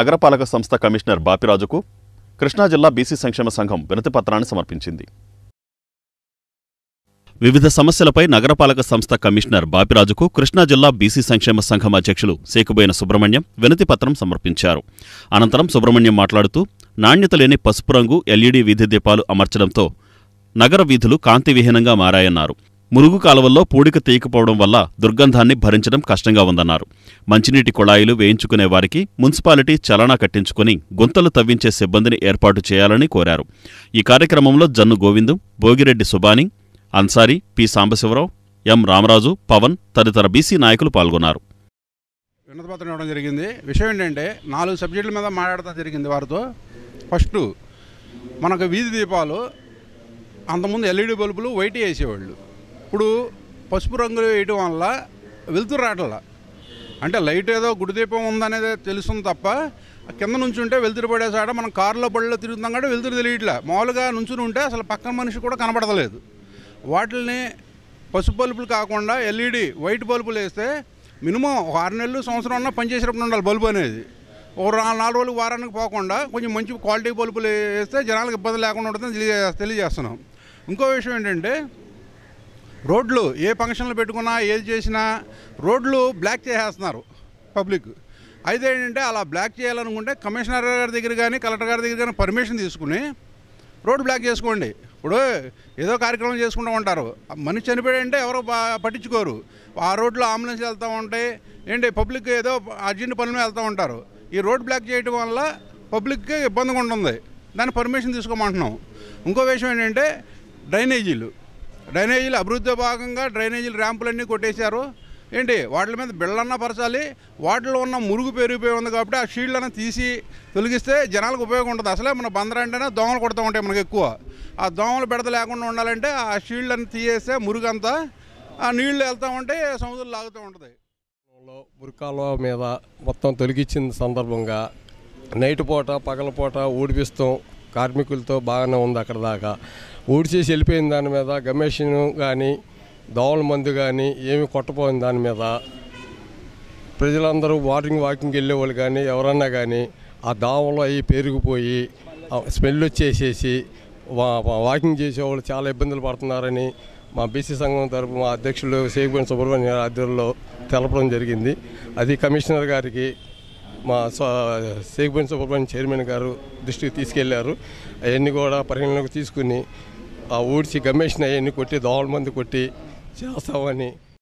నగరపాలక సంస్థ కమిషనర్ బాపిరాజుకు కృష్ణా జిల్లా బీసీ సంక్షేమ సంఘం వినతిపత్రాన్ని సమర్పించింది. వివిధ సమస్యలపై నగరపాలక సంస్థ కమిషనర్ బాపిరాజుకు కృష్ణా జిల్లా బీసీ సంక్షేమ సంఘం అధ్యక్షులు సేకుబోయిన సుబ్రహ్మణ్యం వినతిపత్రం సమర్పించారు. అనంతరం సుబ్రహ్మణ్యం మాట్లాడుతూ నాణ్యత లేని పసుపు రంగు ఎల్ఈడీ వీధి దీపాలు అమర్చడంతో నగర వీధులు కాంతివిహీనంగా మారాయన్నారు. మురుగు కాలువల్లో పూడిక తీయకపోవడం వల్ల దుర్గంధాన్ని భరించడం కష్టంగా ఉందన్నారు. మంచినీటి కుళాయిలు వేయించుకునే వారికి మున్సిపాలిటీ చలానా కట్టించుకుని గుంతలు తవ్వించే సిబ్బందిని ఏర్పాటు చేయాలని కోరారు. ఈ కార్యక్రమంలో జన్ను గోవిందు, భోగిరెడ్డి సుబాని, అన్సారీ, పి సాంబశివరావు, ఎం రామరాజు, పవన్ తదితర బీసీ నాయకులు పాల్గొన్నారు. వినతిపత్రం ఇవ్వడం జరిగింది. విషయం ఏంటంటే 4 సబ్జెక్టుల మీద మాట్లాడతా జరిగింది వారితో. ఫస్ట్ మనకు వీధి దీపాలు అంతకుముందు ఎల్ఈడి బల్బులు వైట్ వేసేవాళ్ళు. ఇప్పుడు పసుపు రంగులు వేయటం వల్ల వెలుతురు రావట్లా. అంటే లైట్ ఏదో గుడి దీపం ఉందనేది తెలుస్తుంది తప్ప కింద నుంచి ఉంటే వెలుతురు పడేసాడ మనం కారులో బళ్ళలో తిరుగుతాం కాబట్టి వెలుతురు తెలియట్లే. మామూలుగా నుంచుని ఉంటే అసలు పక్కన మనిషి కూడా కనపడతలేదు. వాటిని పసుపు బల్బులు కాకుండా ఎల్ఈడి వైట్ బల్బులు వేస్తే మినిమం 6 నెలలు సంవత్సరం అన్నా పనిచేసేటప్పుడు ఉండాలి బల్బు అనేది. ఒక 4 రోజులు వారానికి పోకుండా కొంచెం మంచి క్వాలిటీ బల్బులు వేస్తే జనాలకు ఇబ్బంది లేకుండా ఉంటుందని తెలియజేస్తున్నాం. ఇంకో విషయం ఏంటంటే రోడ్లు ఏ ఫంక్షన్లు పెట్టుకున్నా ఏది చేసినా రోడ్లు బ్లాక్ చేసేస్తున్నారు పబ్లిక్. అయితే ఏంటంటే అలా బ్లాక్ చేయాలనుకుంటే కమిషనర్ గారి దగ్గర కానీ కలెక్టర్ గారి దగ్గర కానీ పర్మిషన్ తీసుకుని రోడ్ బ్లాక్ చేసుకోండి. ఇప్పుడు ఏదో కార్యక్రమం చేసుకుంటూ ఉంటారు, మనిషి చనిపోయాడంటే ఎవరో పట్టించుకోరు. ఆ రోడ్లో అంబులెన్స్ వెళ్తూ ఉంటాయి, ఏంటి పబ్లిక్ ఏదో అర్జెంట్ పనులు వెళ్తూ ఉంటారు. ఈ రోడ్ బ్లాక్ చేయడం వల్ల పబ్లిక్కి ఇబ్బందిగా ఉంటుంది. దాన్ని పర్మిషన్ తీసుకోమంటున్నాం. ఇంకో విషయం ఏంటంటే డ్రైనేజీలు అభివృద్ధి భాగంగా డ్రైనేజీలు ర్యాంపులన్నీ కొట్టేశారు. ఏంటి వాటి మీద బిళ్ళన్నా పరచాలి. వాటిలో ఉన్న మురుగు పెరిగిపోయి ఉంది కాబట్టి ఆ షీల్డ్లను తీసి తొలగిస్తే జనాలకు ఉపయోగం ఉంటుంది. అసలే మన బందర అంటేనే దోమలు కొడుతూ ఉంటాయి మనకు ఎక్కువ. ఆ దోమలు బెడత లేకుండా ఉండాలంటే ఆ షీల్డ్లను తీసేస్తే మురుగంతా ఆ నీళ్లు వెళ్తూ ఉంటే సముద్రం లాగుతూ ఉంటుంది. మురికాలువ మీద మొత్తం తొలగించిన సందర్భంగా నైట్ పూట పగలపూట ఊడిపిస్తాం కార్మికులతో బాగానే ఉంది. అక్కడ దాకా ఊడిచేసి వెళ్ళిపోయిన దాని మీద గమేషన్ కానీ దోమల మందు కానీ ఏమి కొట్టపోయిన దాని మీద ప్రజలందరూ వాకింగ్ వెళ్ళేవాళ్ళు కానీ ఎవరన్నా కానీ ఆ దోమలు అవి పెరిగిపోయి స్మెల్ వచ్చేసేసి వాకింగ్ చేసేవాళ్ళు చాలా ఇబ్బందులు పడుతున్నారని మా బీసీ సంఘం తరపు మా అధ్యక్షులు సేకుబోయిన సుబ్రహ్మణ్యం ఆధ్వర్యంలో తెలపడం జరిగింది. అది కమిషనర్ గారికి మా సేకుబోయిన సుబ్రహ్మణ్యం చైర్మన్ గారు దృష్టికి తీసుకెళ్లారు. అవన్నీ కూడా పరిగణలోకి తీసుకుని ఆ ఊడ్చి గమేషన్ అవన్నీ కొట్టి దోమల మంది కొట్టి చేస్తామని